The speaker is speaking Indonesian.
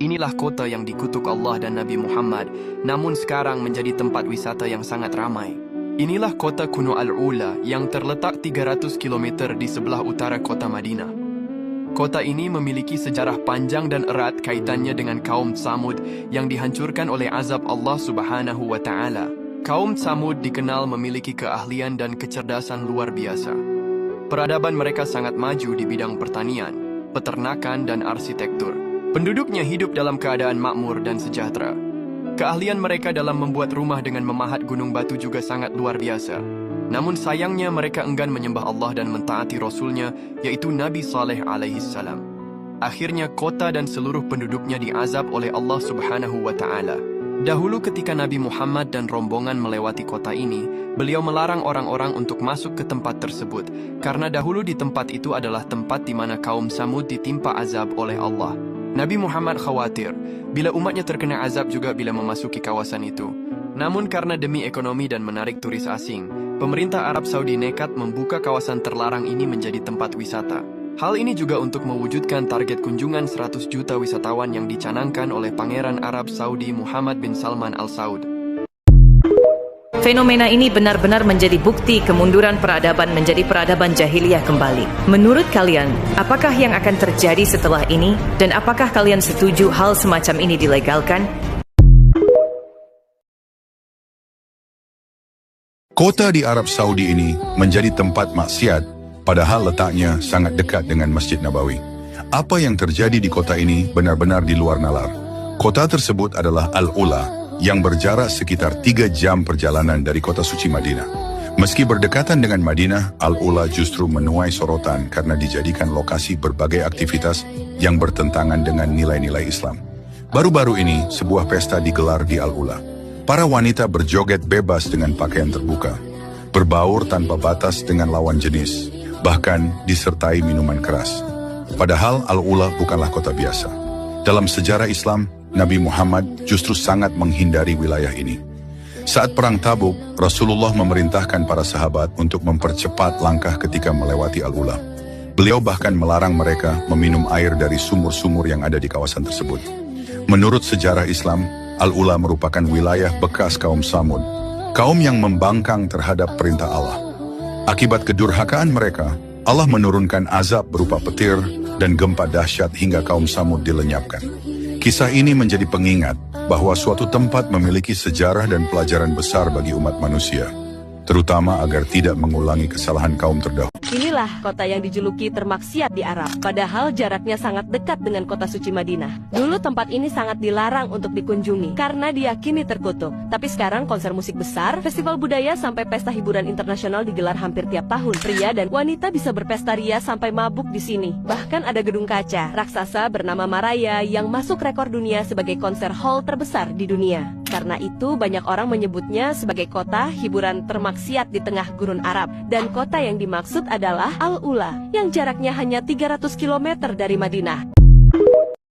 Inilah kota yang dikutuk Allah dan Nabi Muhammad, namun sekarang menjadi tempat wisata yang sangat ramai. Inilah kota kuno Al-Ula yang terletak 300 km di sebelah utara kota Madinah. Kota ini memiliki sejarah panjang dan erat kaitannya dengan kaum Tsamud yang dihancurkan oleh azab Allah Subhanahu wa Ta'ala. Kaum Tsamud dikenal memiliki keahlian dan kecerdasan luar biasa. Peradaban mereka sangat maju di bidang pertanian, peternakan, dan arsitektur. Penduduknya hidup dalam keadaan makmur dan sejahtera. Keahlian mereka dalam membuat rumah dengan memahat gunung batu juga sangat luar biasa. Namun sayangnya mereka enggan menyembah Allah dan mentaati Rasulnya, yaitu Nabi Saleh alaihi salam. Akhirnya kota dan seluruh penduduknya diazab oleh Allah Subhanahu wa Ta'ala. Dahulu ketika Nabi Muhammad dan rombongan melewati kota ini, beliau melarang orang-orang untuk masuk ke tempat tersebut, karena dahulu di tempat itu adalah tempat di mana kaum Tsamud ditimpa azab oleh Allah. Nabi Muhammad khawatir, bila umatnya terkena azab juga bila memasuki kawasan itu. Namun karena demi ekonomi dan menarik turis asing, pemerintah Arab Saudi nekat membuka kawasan terlarang ini menjadi tempat wisata. Hal ini juga untuk mewujudkan target kunjungan 100 juta wisatawan yang dicanangkan oleh Pangeran Arab Saudi Muhammad bin Salman Al Saud. Fenomena ini benar-benar menjadi bukti kemunduran peradaban menjadi peradaban jahiliyah kembali. Menurut kalian, apakah yang akan terjadi setelah ini? Dan apakah kalian setuju hal semacam ini dilegalkan? Kota di Arab Saudi ini menjadi tempat maksiat, padahal letaknya sangat dekat dengan Masjid Nabawi. Apa yang terjadi di kota ini benar-benar di luar nalar. Kota tersebut adalah Al-Ula, yang berjarak sekitar 3 jam perjalanan dari kota suci Madinah. Meski berdekatan dengan Madinah, Al-Ula justru menuai sorotan karena dijadikan lokasi berbagai aktivitas yang bertentangan dengan nilai-nilai Islam. Baru-baru ini, sebuah pesta digelar di Al-Ula. Para wanita berjoget bebas dengan pakaian terbuka, berbaur tanpa batas dengan lawan jenis, bahkan disertai minuman keras. Padahal Al-Ula bukanlah kota biasa. Dalam sejarah Islam, Nabi Muhammad justru sangat menghindari wilayah ini. Saat perang Tabuk, Rasulullah memerintahkan para sahabat untuk mempercepat langkah ketika melewati Al-Ula. Beliau bahkan melarang mereka meminum air dari sumur-sumur yang ada di kawasan tersebut. Menurut sejarah Islam, Al-Ula merupakan wilayah bekas kaum Tsamud, kaum yang membangkang terhadap perintah Allah. Akibat kedurhakaan mereka, Allah menurunkan azab berupa petir dan gempa dahsyat hingga kaum Tsamud dilenyapkan. Kisah ini menjadi pengingat bahwa suatu tempat memiliki sejarah dan pelajaran besar bagi umat manusia, terutama agar tidak mengulangi kesalahan kaum terdahulu. Inilah kota yang dijuluki termaksiat di Arab, padahal jaraknya sangat dekat dengan kota suci Madinah. Dulu tempat ini sangat dilarang untuk dikunjungi karena diyakini terkutuk. Tapi sekarang konser musik besar, festival budaya sampai pesta hiburan internasional digelar hampir tiap tahun. Pria dan wanita bisa berpesta ria sampai mabuk di sini. Bahkan ada gedung kaca raksasa bernama Maraya yang masuk rekor dunia sebagai konser hall terbesar di dunia. Karena itu banyak orang menyebutnya sebagai kota hiburan termaksiat di tengah gurun Arab. Dan kota yang dimaksud adalah Al-Ula yang jaraknya hanya 300 km dari Madinah.